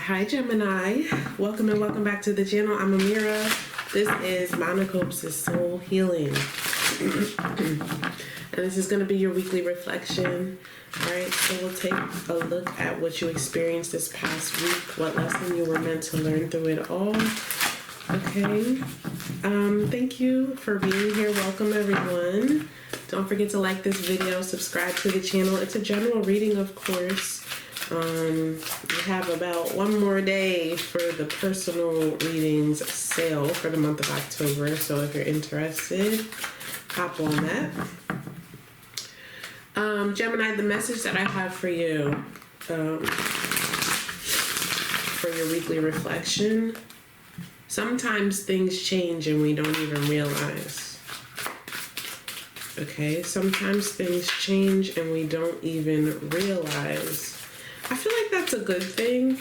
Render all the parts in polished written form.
Hi Gemini, welcome and welcome back to the channel. I'm Amira. This is Monachopsis Soul Healing. And this is going to be your weekly reflection. Alright, so we'll take a look at what you experienced this past week, what lesson you were meant to learn through it all. Okay, thank you for being here. Welcome everyone. Don't forget to like this video, subscribe to the channel. It's a general reading, of course. We have about one more day for the personal readings sale for the month of October. So if you're interested, hop on that. Gemini, the message that I have for you for your weekly reflection, sometimes things change and we don't even realize. Okay, sometimes things change and we don't even realize. I feel like that's a good thing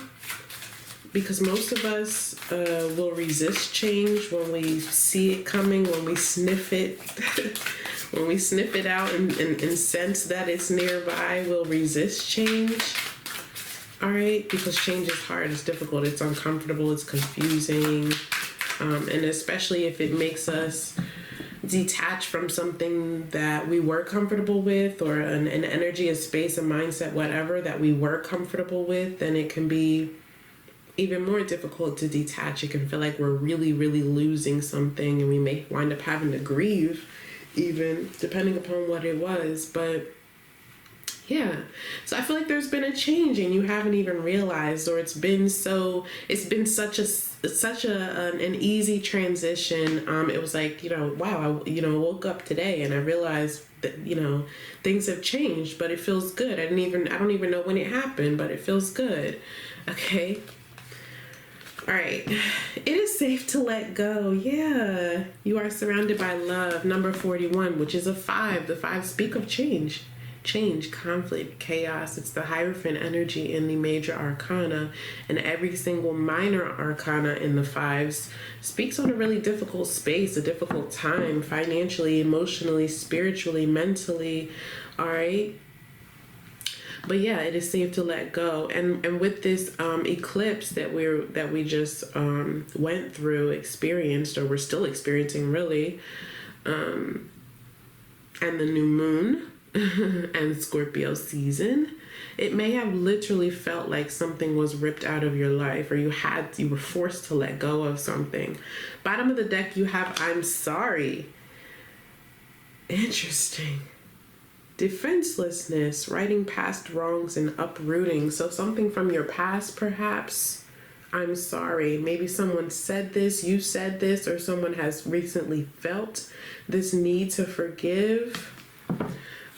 because most of us will resist change when we see it coming, when we sniff it, when we sniff it out and sense that it's nearby, we'll resist change. All right, because change is hard, it's difficult, it's uncomfortable, it's confusing, and especially if it makes us detach from something that we were comfortable with, or an energy, a space, a mindset, whatever that we were comfortable with, then it can be even more difficult to detach. It can feel like we're really, really losing something, and we may wind up having to grieve, even depending upon what it was. But yeah, so I feel like there's been a change and you haven't even realized, or it's been such an easy transition. It was like, wow, I woke up today and I realized that, things have changed, but it feels good. I don't even know when it happened, but it feels good. Okay. All right. It is safe to let go. Yeah. You are surrounded by love. Number 41, which is a 5. The 5 speak of change. Change, conflict, chaos. It's the Hierophant energy in the major arcana, and every single minor arcana in the 5s speaks on a really difficult space, a difficult time, financially, emotionally, spiritually, mentally. All right. But yeah, it is safe to let go. And with this eclipse that we just went through, experienced, or we're still experiencing really, and the new moon and Scorpio season, it may have literally felt like something was ripped out of your life, or you were forced to let go of something. Bottom of the deck, you have I'm sorry. Interesting. Defenselessness, righting past wrongs and uprooting. So something from your past, perhaps. I'm sorry. Maybe someone said this, you said this, or someone has recently felt this need to forgive.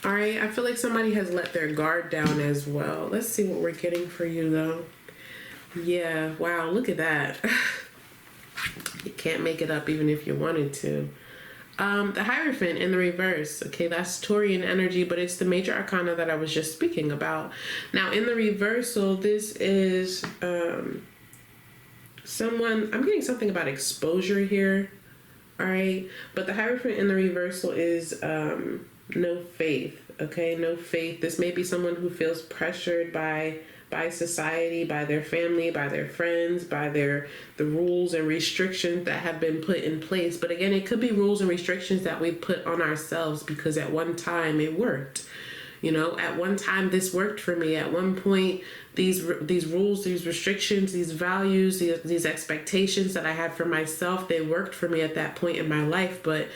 All right, I feel like somebody has let their guard down as well. Let's see what we're getting for you, though. Yeah, wow, look at that. You can't make it up even if you wanted to. The Hierophant in the reverse. Okay, that's Taurian energy, but it's the major arcana that I was just speaking about. Now, in the reversal, this is someone, I'm getting something about exposure here. All right, but the Hierophant in the reversal is no faith. Okay, no faith. This may be someone who feels pressured by society, by their family, by their friends, by the rules and restrictions that have been put in place. But again, it could be rules and restrictions that we put on ourselves because at one time it worked. At one time this worked for me. At one point, these rules, these restrictions, these values, these expectations that I had for myself, they worked for me at that point in my life. But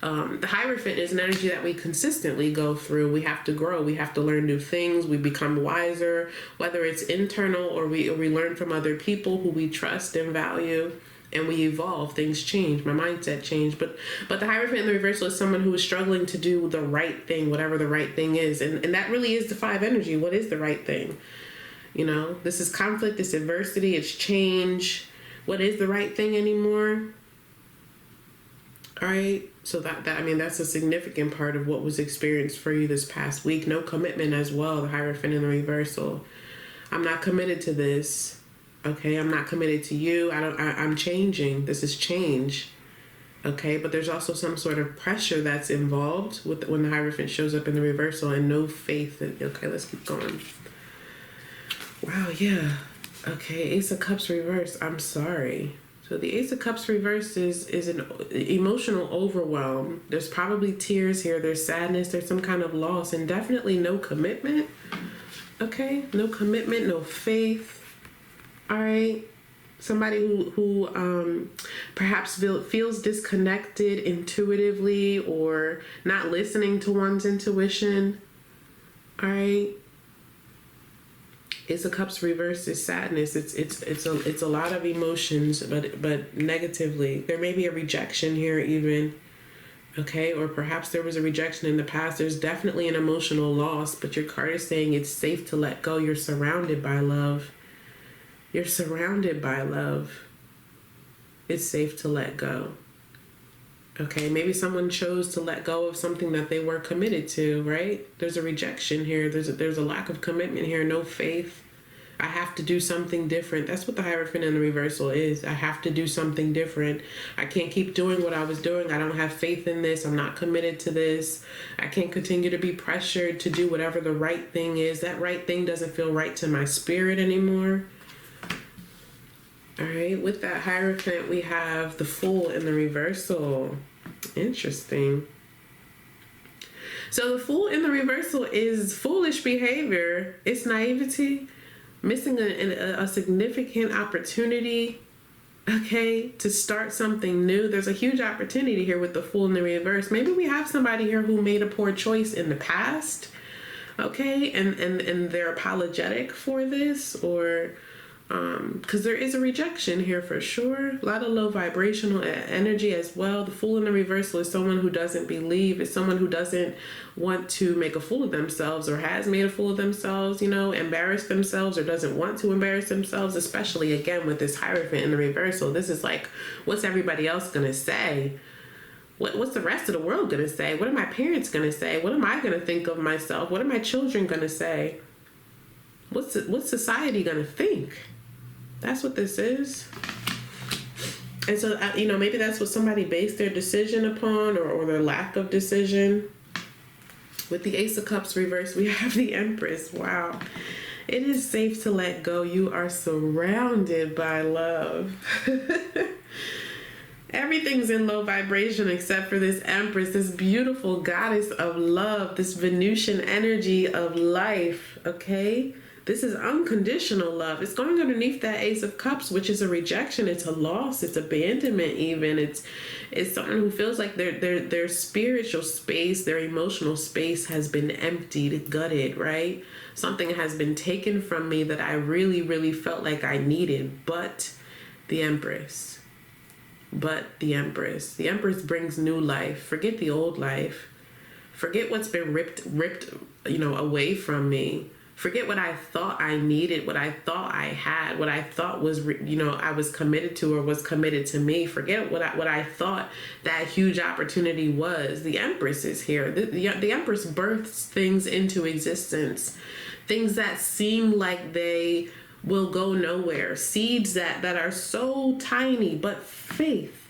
the Hierophant is an energy that we consistently go through. We have to grow. We have to learn new things. We become wiser, whether it's internal or we learn from other people who we trust and value. And we evolve, things change, my mindset changed. But the Hierophant in the reversal is someone who is struggling to do the right thing, whatever the right thing is. And that really is the 5 energy. What is the right thing? This is conflict, it's adversity, it's change. What is the right thing anymore? All right. So that's a significant part of what was experienced for you this past week. No commitment as well, the Hierophant in the reversal. I'm not committed to this. Okay, I'm not committed to you. I'm changing. This is change. Okay, but there's also some sort of pressure that's involved with when the Hierophant shows up in the reversal, and no faith. Okay, let's keep going. Wow, yeah. Okay, Ace of Cups reverse. I'm sorry. So the Ace of Cups reverse is an emotional overwhelm. There's probably tears here. There's sadness. There's some kind of loss, and definitely no commitment. Okay, no commitment, no faith. All right. Somebody who perhaps feels disconnected intuitively or not listening to one's intuition. All right. Ace of Cups reverse is sadness. It's a lot of emotions, but negatively. There may be a rejection here even. Okay, or perhaps there was a rejection in the past. There's definitely an emotional loss, but your card is saying it's safe to let go. You're surrounded by love. You're surrounded by love. It's safe to let go. Okay, maybe someone chose to let go of something that they were committed to, right? There's a rejection here. There's a lack of commitment here, no faith. I have to do something different. That's what the Hierophant in the reversal is. I have to do something different. I can't keep doing what I was doing. I don't have faith in this. I'm not committed to this. I can't continue to be pressured to do whatever the right thing is. That right thing doesn't feel right to my spirit anymore. All right, with that Hierophant, we have the Fool in the reversal. Interesting. So the Fool in the reversal is foolish behavior. It's naivety, missing a significant opportunity, okay, to start something new. There's a huge opportunity here with the Fool in the reverse. Maybe we have somebody here who made a poor choice in the past, okay, and they're apologetic for this, or because there is a rejection here for sure. A lot of low vibrational energy as well. The Fool in the reversal is someone who doesn't believe. It's someone who doesn't want to make a fool of themselves, or has made a fool of themselves, embarrass themselves, or doesn't want to embarrass themselves, especially again with this Hierophant in the reversal. This is like, what's everybody else going to say? What's the rest of the world going to say? What are my parents going to say? What am I going to think of myself? What are my children going to say? What's society going to think? That's what this is. And so, maybe that's what somebody based their decision upon, or their lack of decision. With the Ace of Cups reverse, we have the Empress. Wow. It is safe to let go. You are surrounded by love. Everything's in low vibration except for this Empress, this beautiful goddess of love, this Venusian energy of life, okay? This is unconditional love. It's going underneath that Ace of Cups, which is a rejection. It's a loss. It's abandonment even. It's someone who feels like their spiritual space, their emotional space has been emptied, gutted, right? Something has been taken from me that I really, really felt like I needed. But the Empress. The Empress brings new life. Forget the old life. Forget what's been ripped, away from me. Forget what I thought I needed, what I thought I had, what I thought was, I was committed to, or was committed to me. Forget what I thought that huge opportunity was. The Empress is here. The Empress births things into existence. Things that seem like they will go nowhere. Seeds that are so tiny, but faith.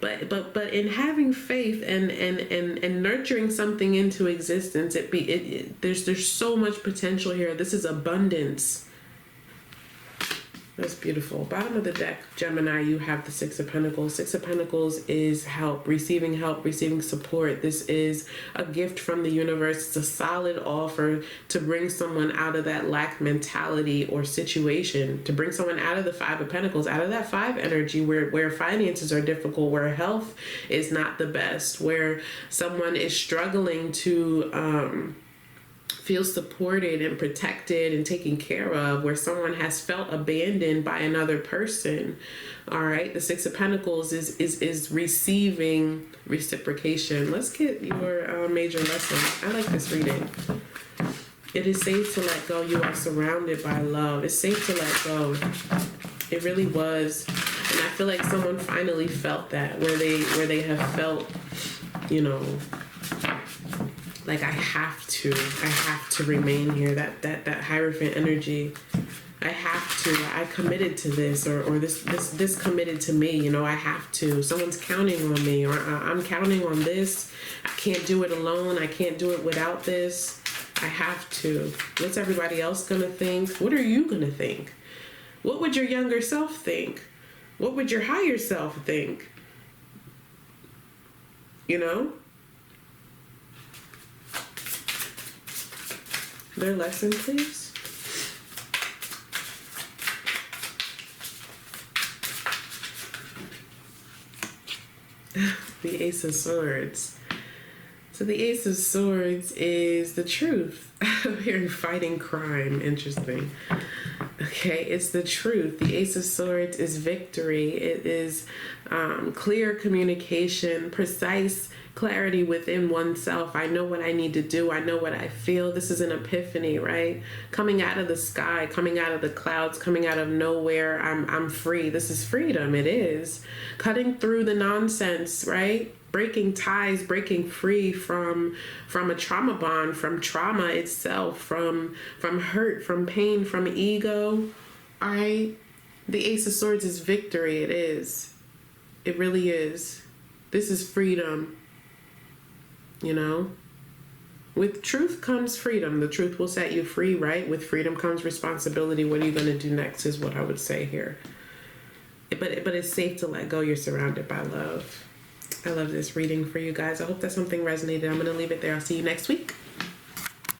But in having faith and nurturing something into existence, there's so much potential here. This is abundance. That's beautiful. Bottom of the deck, Gemini, you have the Six of Pentacles. Six of Pentacles is help, receiving support. This is a gift from the universe. It's a solid offer to bring someone out of that lack mentality or situation, to bring someone out of the Five of Pentacles, out of that five energy where finances are difficult, where health is not the best, where someone is struggling to feel supported and protected and taken care of, where someone has felt abandoned by another person. All right, the Six of Pentacles is receiving reciprocation. Let's get your major lesson. I like this reading. It is safe to let go. You are surrounded by love. It's safe to let go. It really was. And I feel like someone finally felt that, where they have felt, like I have to remain here. That Hierophant energy. I have to. I committed to this, or this committed to me. You know, I have to. Someone's counting on me, or I'm counting on this. I can't do it alone. I can't do it without this. I have to. What's everybody else gonna think? What are you gonna think? What would your younger self think? What would your higher self think? You know? Their lesson, please. The Ace of Swords. So the Ace of Swords is the truth. You're fighting crime. Interesting. Okay, it's the truth. The Ace of Swords is victory. It is clear communication, precise clarity within oneself. I know what I need to do. I know what I feel. This is an epiphany, right? Coming out of the sky, coming out of the clouds, coming out of nowhere. I'm free. This is freedom. It is. Cutting through the nonsense, right? Breaking ties, breaking free from a trauma bond, from trauma itself, from hurt, from pain, from ego. All right? The Ace of Swords is victory. It is. It really is. This is freedom. You know? With truth comes freedom. The truth will set you free, right? With freedom comes responsibility. What are you going to do next is what I would say here. But it's safe to let go. You're surrounded by love. I love this reading for you guys. I hope that something resonated. I'm going to leave it there. I'll see you next week.